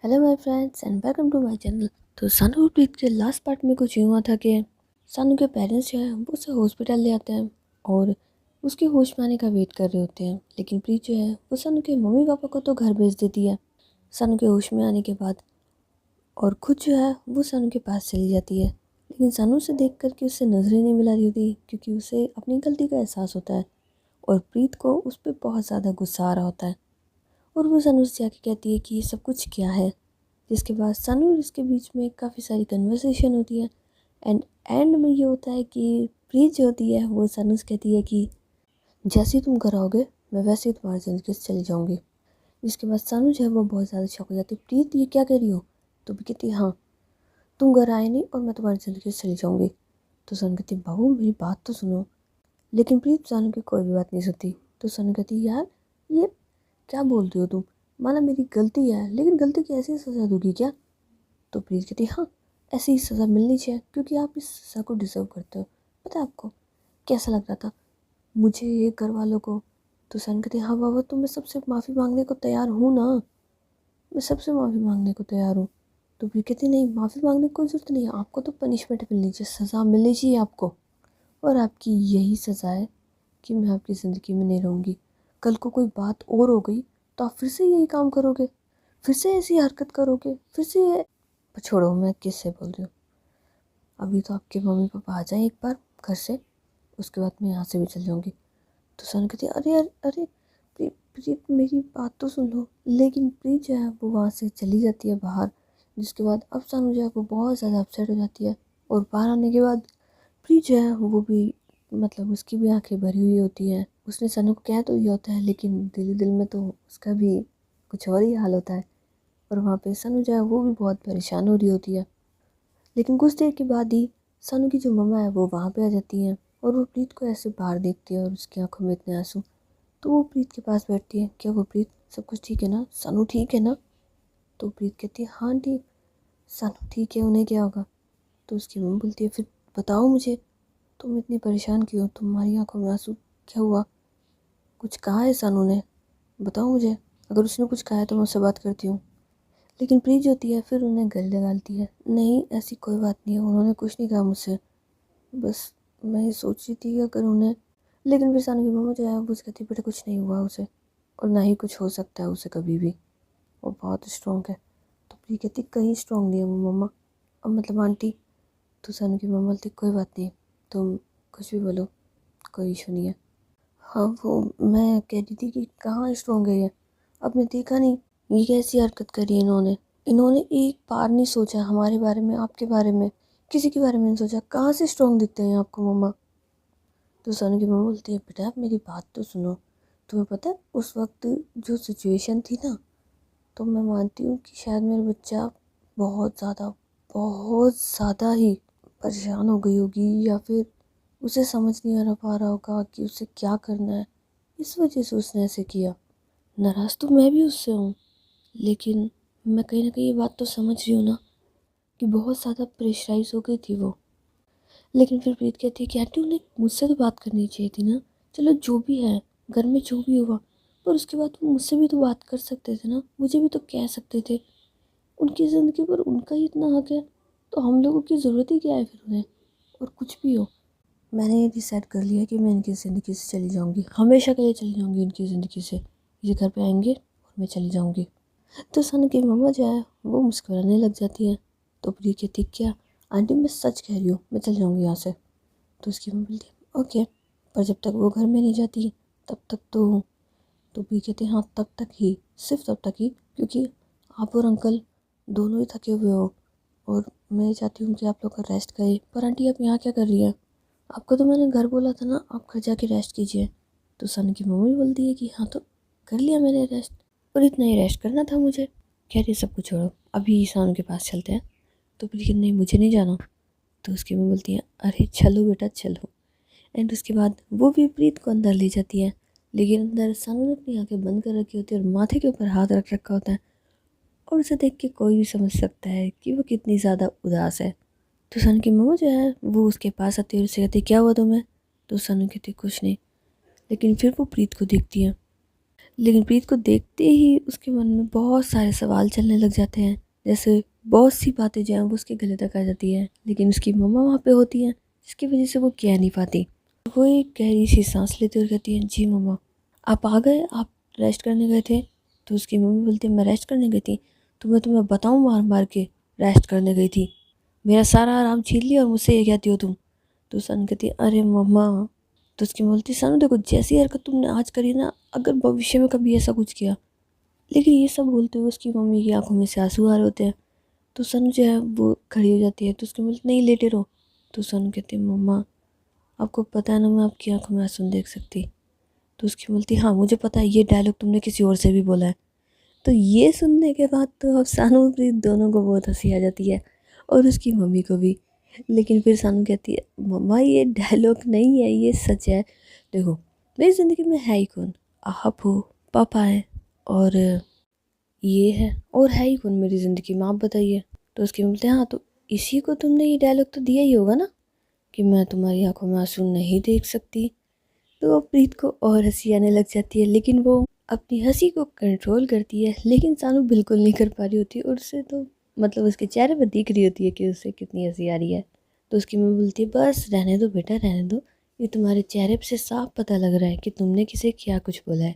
Hello my friends and welcome to my channel. तो सानू और प्रीत के लास्ट पार्ट में कुछ यूँ हुआ था कि सानू के पेरेंट्स जो है वो उसे हॉस्पिटल ले आते हैं और उसके होश में आने का वेट कर रहे होते हैं। लेकिन प्रीत जो है वो सानू के मम्मी पापा को तो घर भेज देती है सानू के होश में आने के बाद, और खुद जो है वो सानू के पास चली जाती है। लेकिन सानू उसे देख कर के उससे नजरें नहीं मिला रही होती क्योंकि उसे अपनी गलती का एहसास होता है और प्रीत को उस पर बहुत ज़्यादा गुस्सा आ रहा होता है। और वो सानू से जाके कहती है कि ये सब कुछ क्या है, जिसके बाद सानू और इसके बीच में काफ़ी सारी कन्वर्सेशन होती है। एंड में ये होता है कि प्रीत जो होती है वो सानू से कहती है कि जैसे ही तुम घर आओगे मैं वैसे ही तुम्हारी ज़िंदगी से चली जाऊंगी। जिसके बाद सानू जो है वो बहुत ज़्यादा शॉक हो जाती है, प्रीत ये क्या कह रही हो? तो भी कहती है हाँ, तुम घर आए नहीं और मैं तुम्हारी ज़िंदगी से चली जाऊंगी। तो सानू कहती है बाबू मेरी बात तो सुनो। लेकिन प्रीत सानू की कोई भी बात नहीं सुनती। तो सानू कहती है यार ये क्या बोल रही हो तुम? माना मेरी गलती है लेकिन गलती की ऐसी सज़ा दोगी क्या? तो प्रीत कहती हाँ, ऐसी ही सज़ा मिलनी चाहिए क्योंकि आप इस सज़ा को डिज़र्व करते हो। पता है आपको कैसा लग रहा था मुझे ये घर वालों को? तो सन कहती हाँ बाबा, तो मैं सबसे माफ़ी मांगने को तैयार हूँ ना, मैं सबसे माफ़ी मांगने को तैयार हूँ। तो प्रीत कहती नहीं, माफ़ी मांगने की कोई ज़रूरत नहीं है, आपको तो पनिशमेंट मिलनी चाहिए, सज़ा मिलनी चाहिए आपको। और आपकी यही सज़ा है कि मैं आपकी ज़िंदगी में नहीं रहूँगी। कल को कोई बात और हो गई तो आप फिर से यही काम करोगे, फिर से ऐसी हरकत करोगे, फिर से ये। छोड़ो, मैं किससे बोल रही हूँ। अभी तो आपके मम्मी पापा आ जाएं एक बार घर से, उसके बाद मैं यहाँ से भी चल जाऊँगी। तो सन कहती है अरे यार अरे प्रीत मेरी बात तो सुन लो। लेकिन प्रीत जो है वो वहाँ से चली जाती है बाहर। जिसके बाद अब सानू जो है वो बहुत ज़्यादा अपसेट हो जाती है और बाहर आने के बाद प्रीत जो है वो भी मतलब उसकी भी आंखें भरी हुई होती हैं। उसने सानू को कह तो दिया होता है लेकिन दिल दिल में तो उसका भी कुछ और ही हाल होता है। और वहाँ पे सानू जो है वो भी बहुत परेशान हो रही होती है। लेकिन कुछ देर के बाद ही सानू की जो मम्मा है वो वहाँ पे आ जाती हैं और वो प्रीत को ऐसे बाहर देखती है और उसकी आंखों में इतने आंसू। तो वो प्रीत के पास बैठती है, क्या वो प्रीत सब कुछ ठीक है ना, सानू ठीक है ना? तो प्रीत कहती है हाँ ठीक, सानू ठीक है, उन्हें क्या होगा? तो उसकी मम्मी बोलती है फिर बताओ मुझे, तुम इतनी परेशान क्यों, तुम्हारी आंखों में आंसू क्या हुआ? कुछ कहा है सानू ने? बताओ मुझे, अगर उसने कुछ कहा है तो मैं उससे बात करती हूँ। लेकिन प्रीत जो होती है फिर उन्हें गले लगाती है, नहीं ऐसी कोई बात नहीं है, उन्होंने कुछ नहीं कहा मुझसे, बस मैं ये सोच रही थी कि अगर उन्हें। लेकिन फिर सानू की मम्मा जो है वो कहती है बेटा कुछ नहीं हुआ उसे, और ना ही कुछ हो सकता है उसे कभी भी, वो बहुत स्ट्रॉन्ग है। तो प्रिय कहती कहीं स्ट्रॉन्ग नहीं है वो मम्मा, अब मतलब आंटी। तो सानू की मम्मा बोलती कोई बात नहीं, तुम कुछ भी बोलो, कोई इशू नहीं है। हाँ वो मैं कह रही थी कि कहाँ स्ट्रॉन्ग है ये, आपने देखा नहीं ये कैसी हरकत करी है इन्होंने। इन्होंने एक बार नहीं सोचा हमारे बारे में, आपके बारे में, किसी के बारे में नहीं सोचा, कहाँ से स्ट्रॉन्ग दिखते हैं आपको मम्मा? तो सानू की मम्मा बोलती है बेटा मेरी बात तो सुनो, तुम्हें पता है उस वक्त जो सिचुएशन थी ना, तो मैं मानती हूँ कि शायद मेरा बच्चा बहुत ज़्यादा ही परेशान हो गई होगी, या फिर उसे समझ नहीं आ पा रहा होगा कि उसे क्या करना है, इस वजह से उसने ऐसे किया। नाराज़ तो मैं भी उससे हूँ, लेकिन मैं कहीं ना कहीं ये बात तो समझ रही हूँ ना कि बहुत ज़्यादा प्रेशराइज हो गई थी वो। लेकिन फिर प्रीत कहती है कि आंटी उन्हें मुझसे तो बात करनी चाहिए थी ना, चलो जो भी है घर में जो भी हुआ, पर उसके बाद वो मुझसे भी तो बात कर सकते थे ना, मुझे भी तो कह सकते थे। उनकी ज़िंदगी पर उनका ही इतना हक है, तो हम लोगों की ज़रूरत ही क्या है फिर उन्हें? और कुछ भी हो, मैंने ये डिसाइड कर लिया कि मैं इनकी ज़िंदगी से चली जाऊँगी, हमेशा के लिए चली जाऊँगी इनकी ज़िंदगी से। ये घर पे आएंगे और मैं चली जाऊँगी। तो सन की मम्मा जो है वो मुस्कुराने लग जाती है। तो प्रिय कहती क्या आंटी मैं सच कह रही हूँ, मैं चल जाऊँगी यहाँ से। तो उसकी मम्मी बोलती ओके, पर जब तक वो घर में नहीं जाती तब तक तो प्रिय कहते हाँ तब तक ही, सिर्फ तब तक ही, क्योंकि आप और अंकल दोनों ही थके हुए हो और मैं चाहती हूँ कि आप लोग का रेस्ट करें। पर आंटी आप यहाँ क्या कर रही है? आपको तो मैंने घर बोला था ना, आप घर जाके रेस्ट कीजिए। तो सन की मम्मी बोलती है कि हाँ तो कर लिया मैंने रेस्ट, और इतना ही रेस्ट करना था मुझे। कह रही सब कुछ छोड़ो, अभी ईशान के पास चलते हैं। तो प्रीति नहीं मुझे नहीं जाना। तो उसकी मम्मी बोलती है अरे चलो बेटा चलो। एंड उसके बाद वो भी प्रीत को अंदर ले जाती है, लेकिन अंदर सानू ने अपनी आंखें बंद कर रखी होती है और माथे के ऊपर हाथ रख रखा होता है, और उसे देख के कोई भी समझ सकता है कि वो कितनी ज़्यादा उदास है। तो सानू की मम्मा जो है वो उसके पास आती है और उससे कहती है क्या हुआ तुम्हें? तो सानू कहती कुछ नहीं। लेकिन फिर वो प्रीत को देखती है, लेकिन प्रीत को देखते ही उसके मन में बहुत सारे सवाल चलने लग जाते हैं। जैसे बहुत सी बातें जो हैं वो उसके गले तक आ जाती है, लेकिन उसकी मम्मा वहाँ पे होती हैं जिसकी वजह से वो कह नहीं पाती। वो एक गहरी सी सांस लेते हुए कहती है, जी मम्मा आप आ गए, आप रेस्ट करने गए थे? तो उसकी मम्मी बोलती है, मैं रेस्ट करने गई थी? तो मैं तुम्हें बताऊँ मार मार के रेस्ट करने गई थी? मेरा सारा आराम छीन लिया और मुझसे ये कहती हो तुम? तो सन कहती है, अरे मम्मा। तो उसकी बोलती, सनु देखो जैसी हरकत तुमने आज करी ना, अगर भविष्य में कभी ऐसा कुछ किया। लेकिन ये सब बोलते हुए उसकी मम्मी की आंखों में से आंसू आ रहे होते हैं। तो सनु जो है वो खड़ी हो जाती है। तो उसकी बोलती, नहीं लेटे रहो। तो सनु कहती है, मम्मा आपको पता है ना मैं आपकी आंखों में आंसू नहीं देख सकती। तो उसकी बोलती, हाँ मुझे पता है, ये डायलॉग तुमने किसी और से भी बोला है। तो ये सुनने के बाद तो अब सानू और प्रीत दोनों को बहुत हंसी आ जाती है, और उसकी मम्मी को भी। लेकिन फिर सानू कहती है, मम्मा ये डायलॉग नहीं है, ये सच है। देखो मेरी ज़िंदगी में है ही कौन? आप हो, पापा है, और ये है, और है ही कौन मेरी ज़िंदगी में, आप बताइए। तो उसकी मम्मी बोलते हैं, हाँ तो इसी को तुमने ये डायलॉग तो दिया ही होगा ना कि मैं तुम्हारी आंखों में आंसू नहीं देख सकती। तो वो प्रीत को और हंसी आने लग जाती है, लेकिन वो अपनी हंसी को कंट्रोल करती है, लेकिन सानू बिल्कुल नहीं कर पा रही होती, और उसे तो मतलब उसके चेहरे पर दिख रही होती है कि उसे कितनी हंसी आ रही है। तो उसकी मम्मी बोलती है, बस रहने दो बेटा रहने दो, ये तुम्हारे चेहरे से साफ पता लग रहा है कि तुमने किसे क्या कुछ बोला है।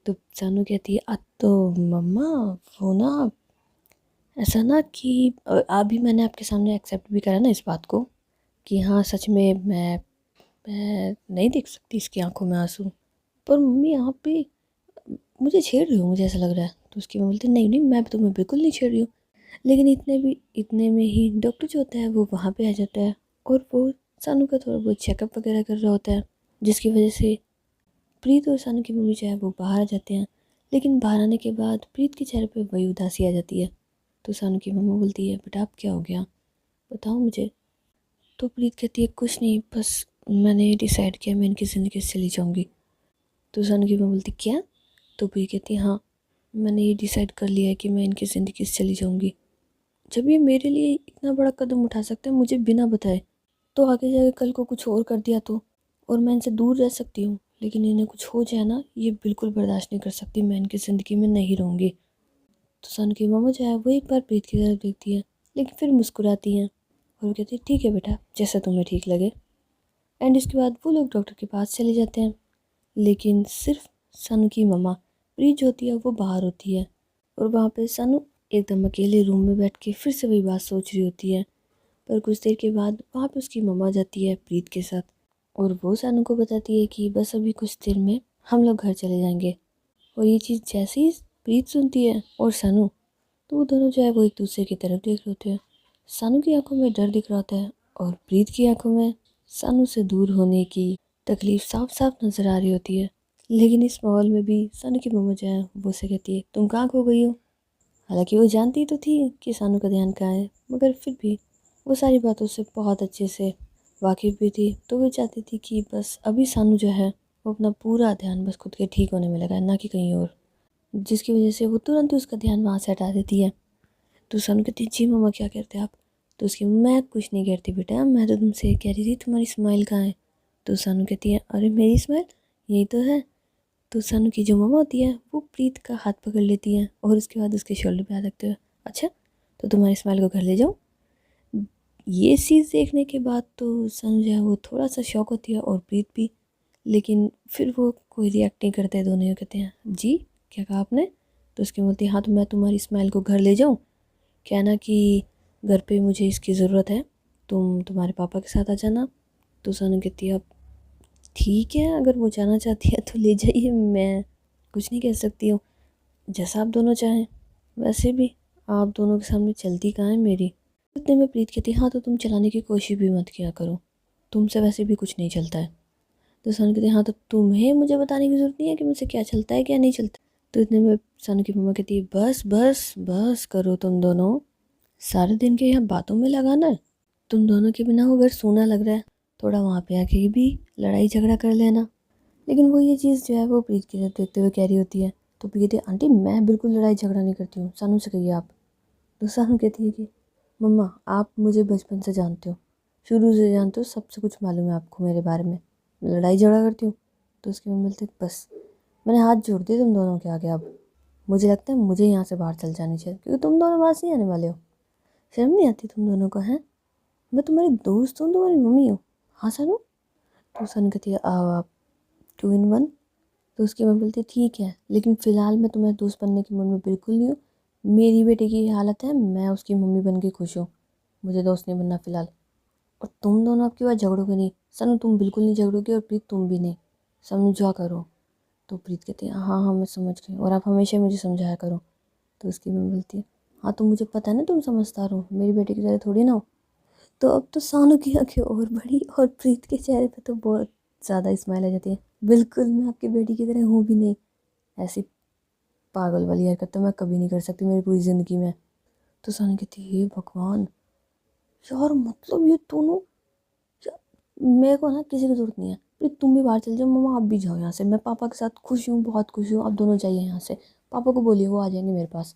तो सानू कहती है, तो मम्मा वो ना ऐसा ना कि अभी मैंने आपके सामने एक्सेप्ट भी करा ना इस बात को कि हाँ सच में मैं नहीं देख सकती इसकी आंखों में आंसू। पर मम्मी आप भी मुझे छेड़ रही हो, मुझे ऐसा लग रहा है। तो उसकी मम्मी बोलती, नहीं नहीं मैं तुम्हें बिल्कुल नहीं छेड़ रही हूँ। लेकिन इतने में ही डॉक्टर जो होता है वो वहाँ पे आ जाता है, और वो सानू का थोड़ा बहुत चेकअप वगैरह कर रहा होता है, जिसकी वजह से प्रीत और सानू की मम्मी जो है वो बाहर आ जाते हैं। लेकिन बाहर आने के बाद प्रीत के चेहरे पे वही उदासी आ जाती है। तो सानू की मम्मी बोलती है, बेटा आप क्या हो गया, बताओ मुझे। तो प्रीत कहती है, कुछ नहीं, बस मैंने डिसाइड किया मैं इनकी ज़िंदगी से चली जाऊँगी। तो सानू की मम्मी बोलती, क्या? तो प्रीत कहती है, हाँ मैंने ये डिसाइड कर लिया है कि मैं इनकी ज़िंदगी से चली जाऊँगी। जब ये मेरे लिए इतना बड़ा कदम उठा सकते हैं मुझे बिना बताए, तो आगे जाके कल को कुछ और कर दिया तो? और मैं इनसे दूर रह सकती हूँ, लेकिन इन्हें कुछ हो जाए ना, ये बिल्कुल बर्दाश्त नहीं कर सकती, मैं इनकी ज़िंदगी में नहीं रहूँगी। तो सन की मम्मा जो है वो एक बार प्रीत की तरफ देखती है, लेकिन फिर मुस्कुराती हैं और वो कहती है, ठीक है बेटा जैसा तुम्हें ठीक लगे। एंड इसके बाद वो लोग डॉक्टर के पास चले जाते हैं, लेकिन सिर्फ सनु की मम्मा प्रीत जो होती है वो बाहर होती है, और वहाँ पे सनु एकदम अकेले रूम में बैठ के फिर से वही बात सोच रही होती है। पर कुछ देर के बाद वहाँ पे उसकी मम्मा जाती है प्रीत के साथ, और वो सनु को बताती है कि बस अभी कुछ देर में हम लोग घर चले जाएंगे। और ये चीज़ जैसे ही प्रीत सुनती है और सनु, तो वो दोनों जो है वो एक दूसरे की तरफ देख रहे होते हैं। सनु की आंखों में डर दिख रहा होता है, और प्रीत की आंखों में सनु से दूर होने की तकलीफ साफ साफ नजर आ रही होती है। लेकिन इस माहौल में भी सनु की मम्मा जो है वो उसे कहती है, तुम कहाँ खो गई हो? हालांकि वो जानती तो थी कि सानू का ध्यान कहाँ है, मगर फिर भी वो सारी बातों से बहुत अच्छे से वाकिफ़ भी थी। तो वो चाहती थी कि बस अभी सानू जो है वो अपना पूरा ध्यान बस खुद के ठीक होने में लगाए, ना कि कहीं और, जिसकी वजह से वो तुरंत ही उसका ध्यान वहाँ से हटा देती है। तो सानू कहती है, जी मम्मा क्या कहते हैं आप? तो उसकी, मैं कुछ नहीं कहती बेटा, मैं तो तुमसे कह रही थी तुम्हारी स्माइल कहाँ है। तो सानू कहती है, अरे मेरी स्माइल यही तो है। तो सानू की जो मम्मा होती है वो प्रीत का हाथ पकड़ लेती है, और उसके बाद उसके शोल्डर पे हाथ रखते हुए, अच्छा तो तुम्हारी स्माइल को घर ले जाऊँ? ये चीज़ देखने के बाद तो सानू जो है वो थोड़ा सा शौक होती है, और प्रीत भी। लेकिन फिर वो कोई रिएक्ट नहीं करते, दोनों ही कहते हैं, जी क्या कहा आपने? तो उसकी बोलती है, हाँ तो मैं तुम्हारी स्माइल को घर ले जाऊँ? कहना कि घर पे मुझे इसकी ज़रूरत है, तुम तुम्हारे पापा के साथ आ जाना। तो सानू कहती है, अब ठीक है अगर वो जाना चाहती है तो ले जाइए, मैं कुछ नहीं कह सकती हूँ, जैसा आप दोनों चाहें। वैसे भी आप दोनों के सामने चलती कहाँ है मेरी। इतने में प्रीत कहती, हाँ तो तुम चलाने की कोशिश भी मत किया करो, तुमसे वैसे भी कुछ नहीं चलता है। तो सानू कहती, हाँ तो तुम्हें मुझे बताने की ज़रूरत नहीं है कि मुझसे क्या चलता है क्या नहीं चलता। तो इतने में सानू की मम्मा कहती है, बस बस बस करो तुम दोनों, सारे दिन के यहाँ बातों में लगाना है, तुम दोनों के बिना वो घर सूना लग रहा है, थोड़ा वहाँ पे आके भी लड़ाई झगड़ा कर लेना। लेकिन वो ये चीज़ जो है वो प्रीत की तरफ देखते हुए कह रही होती है। तो प्रीत कहती है, आंटी मैं बिल्कुल लड़ाई झगड़ा नहीं करती हूँ, सानू से कहिए आप। तो सानू कहती है कि मम्मा आप मुझे बचपन से जानते हो, शुरू से जानते हो, सबसे कुछ मालूम है आपको मेरे बारे में, मैं लड़ाई झगड़ा करती हूँ? तो उसकी मम्मी बोलती है, बस मैंने हाथ जोड़ दिए तुम दोनों के आगे। अब मुझे लगता है मुझे यहाँ से बाहर चल जानी चाहिए, क्योंकि तुम दोनों पास नहीं आने वाले हो। शर्म नहीं आती तुम दोनों को? हैं, मैं तुम्हारी दोस्त हूँ, तुम्हारी मम्मी हूँ। हाँ सनू। तो सन कहती है आप 2 in 1। तो उसकी मम्मी बोलती है ठीक है, लेकिन फ़िलहाल मैं तुम्हारे दोस्त बनने के मूड में बिल्कुल नहीं हूँ। मेरी बेटे की हालत है, मैं उसकी मम्मी बन के खुश हूँ, मुझे दोस्त नहीं बनना फ़िलहाल। और तुम दोनों आपकी बात झगड़ोगे नहीं। सनू तुम बिल्कुल नहीं झगड़ोगे, और प्रीत तुम भी नहीं। समझा करो। तो प्रीत कहती है हाँ हाँ मैं समझ गई, और आप हमेशा मुझे समझाया करो। तो उसकी मम्मी बोलती है हाँ तो मुझे पता है ना तुम समझदार हो, मेरी बेटी की तरह थोड़ी ना हो। तो अब तो सानू की आंखें और बड़ी, और प्रीत के चेहरे पे तो बहुत ज़्यादा स्माइल आ जाती है। बिल्कुल मैं आपकी बेटी की तरह हूँ भी नहीं। ऐसी पागल वाली हरकत तो मैं कभी नहीं कर सकती मेरी पूरी ज़िंदगी में। तो सानू कहती है हे भगवान, यार मतलब ये दोनों, मेरे को ना किसी की ज़रूरत नहीं है। प्लीज तुम भी बाहर चल जाओ, मम्मा आप भी जाओ यहाँ से। मैं पापा के साथ खुश हूँ, बहुत खुश हूँ, आप दोनों जाइए यहाँ से। पापा को बोलिए वो आ जाएंगे मेरे पास।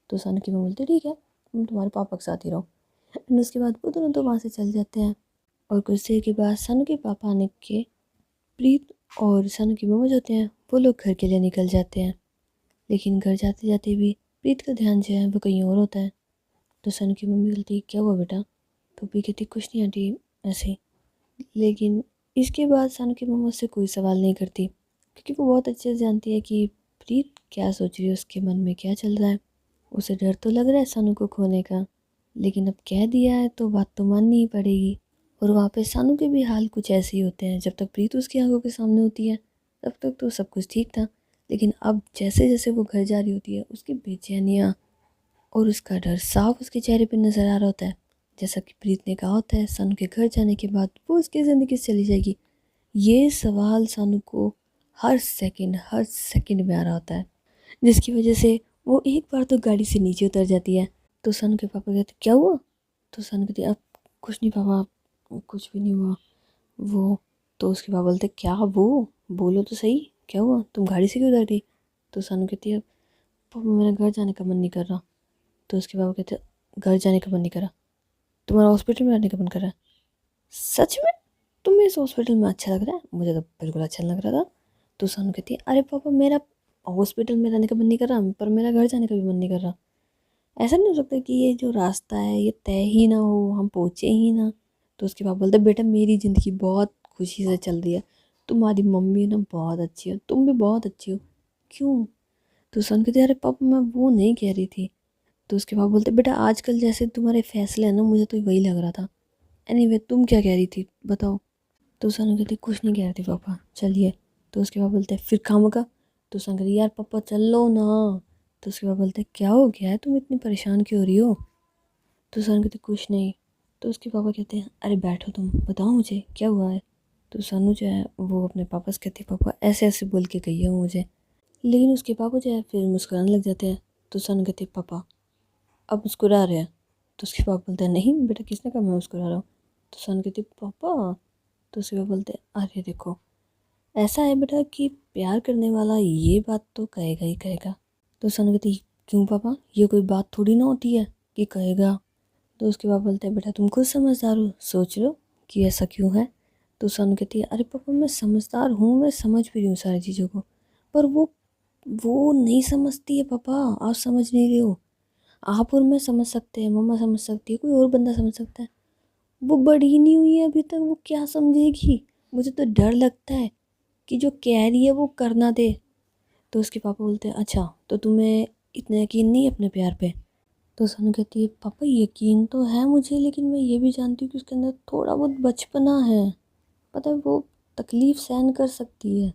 तो सानू की मम्मी बोलती ठीक है, तुम तुम्हारे पापा के साथ ही रहो। एंड उसके बाद वो दोनों तो वहाँ से चल जाते हैं। और कुछ देर के बाद सानू के पापा आने के, प्रीत और सानू की मम्मा जो होते हैं वो लोग घर के लिए निकल जाते हैं। लेकिन घर जाते जाते भी प्रीत का ध्यान जो है वो कहीं और होता है। तो सानू की मम्मी बोलती क्या हुआ बेटा? तो प्रीत कहती कुछ नहीं आंटी, ऐसे ही। लेकिन इसके बाद सानू की मम्मा उससे कोई सवाल नहीं करती, क्योंकि वो बहुत अच्छे से जानती है कि प्रीत क्या सोच रही है, उसके मन में क्या चल रहा है। उसे डर तो लग रहा है सानू को खोने का, लेकिन अब कह दिया है तो बात तो माननी ही पड़ेगी। और वहाँ पे सानू के भी हाल कुछ ऐसे ही होते हैं। जब तक प्रीत उसकी आंखों के सामने होती है तब तक तो सब कुछ ठीक था, लेकिन अब जैसे जैसे वो घर जा रही होती है उसकी बेचैनियाँ और उसका डर साफ उसके चेहरे पर नज़र आ रहा होता है। जैसा कि प्रीत ने कहा होता है सानू के घर जाने के बाद वो उसकी ज़िंदगी से चली जाएगी। ये सवाल सानू को हर सेकंड में आ रहा होता है, जिसकी वजह से वो एक बार तो गाड़ी से नीचे उतर जाती है। तो सानू के पापा कहते क्या हुआ? तो सानू कहती अब कुछ नहीं पापा, कुछ भी नहीं हुआ वो। तो उसके पापा बोलते क्या वो, बोलो तो सही, क्या हुआ, तुम गाड़ी से क्यों उतर रही? तो सानू कहती है पापा मेरा घर जाने का मन नहीं कर रहा। तो उसके पापा कहते घर जाने का मन नहीं कर रहा, तुम्हारा हॉस्पिटल में रहने का मन कर रहा है? सच में तुम्हें इस हॉस्पिटल में अच्छा लग रहा है? मुझे तो बिल्कुल अच्छा नहीं लग रहा था। तो सानू कहती है अरे पापा मेरा हॉस्पिटल में रहने का मन नहीं कर रहा, पर मेरा घर जाने का भी मन नहीं कर रहा। ऐसा नहीं हो सकता कि ये जो रास्ता है ये तय ही ना हो, हम पहुँचे ही ना। तो उसके बाद बोलते बेटा मेरी ज़िंदगी बहुत खुशी से चल रही है, तुम्हारी मम्मी ना बहुत अच्छी हो, तुम भी बहुत अच्छी हो। क्यों? तो सन कहते अरे पापा मैं वो नहीं कह रही थी। तो उसके बाद बोलते बेटा आजकल जैसे तुम्हारे फैसले हैं ना, मुझे तो वही लग रहा था। एनीवे तुम क्या कह रही थी बताओ? तो सन कहती कुछ नहीं कह रही थी पापा, चलिए। तो उसके बाद बोलते फिर खामोगा। तो सन कहती यार पापा चल लो ना। तो उसके बाद बोलते क्या हो गया है, तुम इतनी परेशान क्यों हो रही हो? तो सन कहती कुछ नहीं। तो उसके पापा कहते हैं अरे बैठो तुम, बताओ मुझे क्या हुआ है। तो सानू जो है वो अपने पापा से कहती है पापा ऐसे ऐसे बोल के कही है वो मुझे। लेकिन उसके पापा जो है फिर मुस्कुराने लग जाते हैं। तो सानू कहती है पापा अब मुस्कुरा रहे हैं? तो उसके पापा बोलते हैं नहीं बेटा किसने कहा मैं मुस्कुरा रहा हूँ? तो सानू कहती है पापा। तो उसके पापा बोलते हैं अरे देखो ऐसा है बेटा कि प्यार करने वाला ये बात तो कहेगा ही कहेगा। तो सानू कहती है क्यों पापा, ये कोई बात थोड़ी ना होती है कि कहेगा। तो उसके बाद बोलते हैं बेटा तुम खुद समझदार हो, सोच लो कि ऐसा क्यों है। तो सानू कहती है अरे पापा मैं समझदार हूँ, मैं समझ भी रही हूँ सारी चीज़ों को, पर वो नहीं समझती है पापा, आप समझ नहीं रहे हो। आप और मैं समझ सकते हैं, मम्मा समझ सकती है, कोई और बंदा समझ सकता है, वो बड़ी ही नहीं हुई है अभी तक, वो क्या समझेगी। मुझे तो डर लगता है कि जो कह रही है वो करना दे। तो उसके पापा बोलते हैं अच्छा तो तुम्हें इतना यकीन नहीं है अपने प्यार पे? तो सनु कहती है पापा यकीन तो है मुझे, लेकिन मैं ये भी जानती हूँ कि उसके अंदर थोड़ा बहुत बचपना है। पता है वो तकलीफ़ सहन कर सकती है,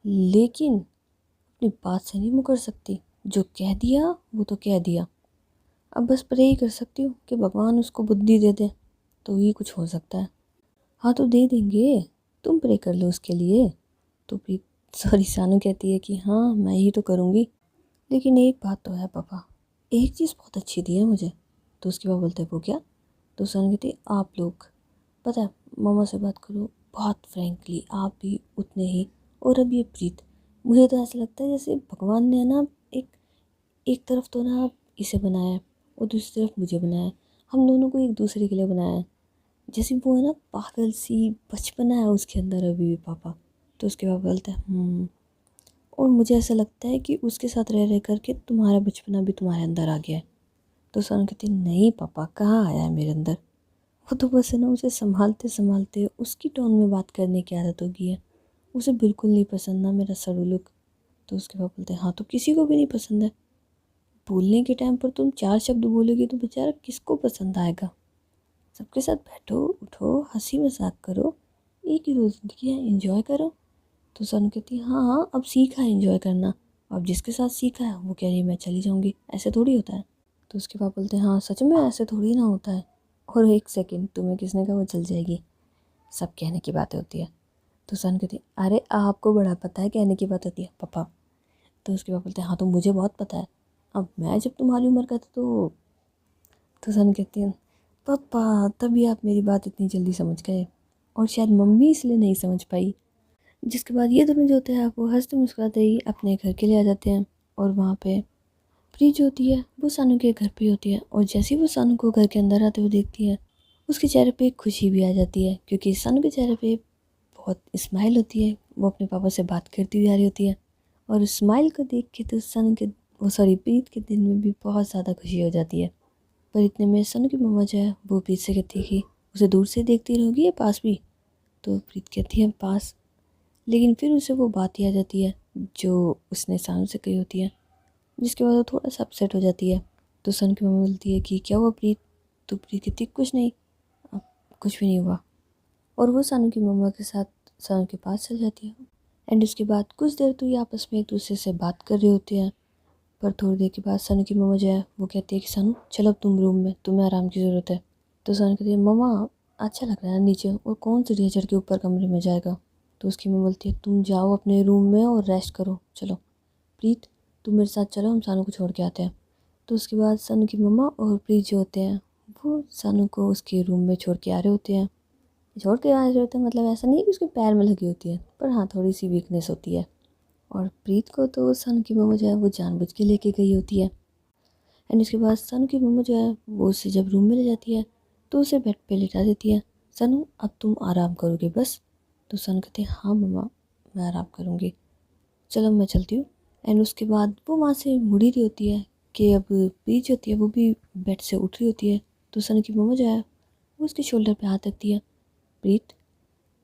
लेकिन अपनी बात से नहीं मुकर सकती। जो कह दिया वो तो कह दिया। अब बस प्रे ही कर सकती हूँ कि भगवान उसको बुद्धि दे दे, तो ही कुछ हो सकता है। हाँ तो दे देंगे, तुम प्रे कर लो उसके लिए। तो फिर सॉरी सानू कहती है कि हाँ मैं ही तो करूँगी, लेकिन एक बात तो है पापा, एक चीज़ बहुत अच्छी दी है मुझे। तो उसके बाद बोलते हैं वो क्या? तो सानू कहती है आप लोग, पता है मामा से बात करो बहुत फ्रेंकली, आप भी उतने ही। और अब ये प्रीत, मुझे तो ऐसा लगता है जैसे भगवान ने ना एक एक तरफ तो ना इसे बनाया है और दूसरी तरफ मुझे बनाया है, हम दोनों को एक दूसरे के लिए बनाया है। जैसे वो है ना पागल सी बचपना है उसके अंदर अभी भी पापा। तो उसके बाद बोलते हैं और मुझे ऐसा लगता है कि उसके साथ रह रह करके तुम्हारा बचपना भी तुम्हारे अंदर आ गया है। तो सनु कहती है नहीं पापा, कहाँ आया है मेरे अंदर। वो तो बस है ना, उसे संभालते संभालते उसकी टोन में बात करने की आदत हो गई है। उसे बिल्कुल नहीं पसंद ना मेरा सड़ुलुक। तो उसके पापा बोलते हैं हाँ तो किसी को भी नहीं पसंद है। बोलने के टाइम पर तुम 4 शब्द बोलोगी तो बेचारा किसको पसंद आएगा। सबके साथ बैठो उठो, हंसी मजाक करो, एक ही रोज जिंदगी है, एंजॉय करो। तो सनु कहती है हाँ हाँ अब सीखा है एंजॉय करना। अब जिसके साथ सीखा है वो कह रही है मैं चली जाऊंगी, ऐसे थोड़ी होता है। तो उसके पापा बोलते हैं हाँ सच में ऐसे थोड़ी ना होता है। और एक सेकंड, तुम्हें किसने कहा वो चल जाएगी, सब कहने की बातें होती है। तो सनु कहती है अरे आपको बड़ा पता है कहने की बात होती है पापा। तो उसके पापा बोलते हैं हाँ तो मुझे बहुत पता है, अब मैं जब तुम्हारी उम्र का था तो सनु कहती है पापा तभी आप मेरी बात इतनी जल्दी समझ गए, और शायद मम्मी इसलिए नहीं समझ पाई। जिसके बाद ये दोनों जो होते हैं वो हंसते मुस्कुराते ही अपने घर के लिए आ जाते हैं। और वहाँ पे प्री जो होती है वो सानू के घर पे होती है, और जैसे ही वो सानू को घर के अंदर आते हुए देखती है उसके चेहरे पे एक खुशी भी आ जाती है, क्योंकि सानू के चेहरे पे बहुत स्माइल होती है। वो अपने पापा से बात करती हुई आ रही होती है, और उस स्माइल को देख के तो सानू के वो सॉरी प्रीत के दिल में भी बहुत ज़्यादा खुशी हो जाती है। पर इतने में सानू की मम्मा जो है वो प्रीत से कहती है कि उसे दूर से देखती रहोगी या पास भी। तो प्रीत कहती है पास। लेकिन फिर उसे वो बात याद आ जाती है जो उसने सानू से कही होती है, जिसके बाद वो थोड़ा सा अपसेट हो जाती है। तो सन की मम्मी बोलती है कि क्या हुआ प्रीत। तो प्रीत कहती कुछ नहीं, अब कुछ भी नहीं हुआ। और वो सानू की मम्मा के साथ सानू के पास चल जाती है। एंड उसके बाद कुछ देर तो ये आपस में एक दूसरे से बात कर रहे होते हैं। पर थोड़ी देर के बाद सानू की मम्मा जो है वो कहती है कि सानू चलो अब तुम रूम में, तुम्हें आराम की ज़रूरत है। तो सानू कहती है मम्मा अच्छा लग रहा है ना नीचे, और कौन सीढ़ियाँ चढ़ के ऊपर कमरे में जाएगा। तो उसकी मम्मा बोलती है तुम जाओ अपने रूम में और रेस्ट करो, चलो प्रीत तुम मेरे साथ चलो, हम सानू को छोड़ के आते हैं। तो उसके बाद सानू की मम्मा और प्रीत जो होते हैं वो सानू को उसके रूम में छोड़ के आ रहे होते हैं। छोड़ के आ रहे होते हैं मतलब ऐसा नहीं है कि उसके पैर में लगी होती है, पर हाँ थोड़ी सी वीकनेस होती है। और प्रीत को तो सानू की मम्मा जो है वो जानबूझ के लेके गई होती है। एंड उसके बाद सानू की मम्मा जो है वो उसे जब रूम में ले जाती है तो उसे बेड पे लिटा देती है। सानू अब तुम आराम करोगे बस। तो सानू कहते हैं हाँ मम्मा मैं आराम करूँगी, चलो मैं चलती हूँ। एंड उसके बाद वो वहाँ से मुड़ी रही होती है कि अब प्रीत जो होती है वो भी बेड से उठ रही होती है। तो सानू की मम्मा जो है वो उसके शोल्डर पे हाथ रखती है। प्रीत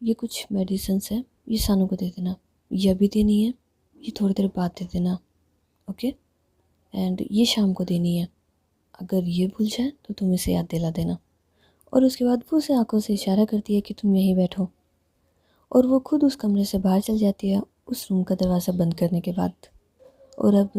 ये कुछ मेडिसिन्स है, ये सानू को दे देना, ये अभी देनी है, ये थोड़ी देर बाद दे देना, ओके। एंड ये शाम को देनी है, अगर ये भूल जाए तो तुम इसे याद दिला देना। और उसके बाद वो उसे आंखों से इशारा करती है कि तुम यहीं बैठो, और वो खुद उस कमरे से बाहर चल जाती है उस रूम का दरवाज़ा बंद करने के बाद। और अब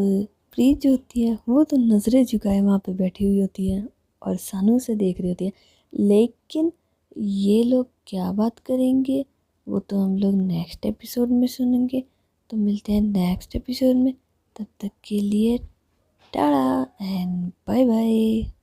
प्रीत जो होती है वो तो नज़रें झुकाए वहाँ पे बैठी हुई होती है और सानू से देख रही होती है। लेकिन ये लोग क्या बात करेंगे वो तो हम लोग नेक्स्ट एपिसोड में सुनेंगे। तो मिलते हैं नेक्स्ट एपिसोड में, तब तक के लिए टाटा एंड बाय बाय।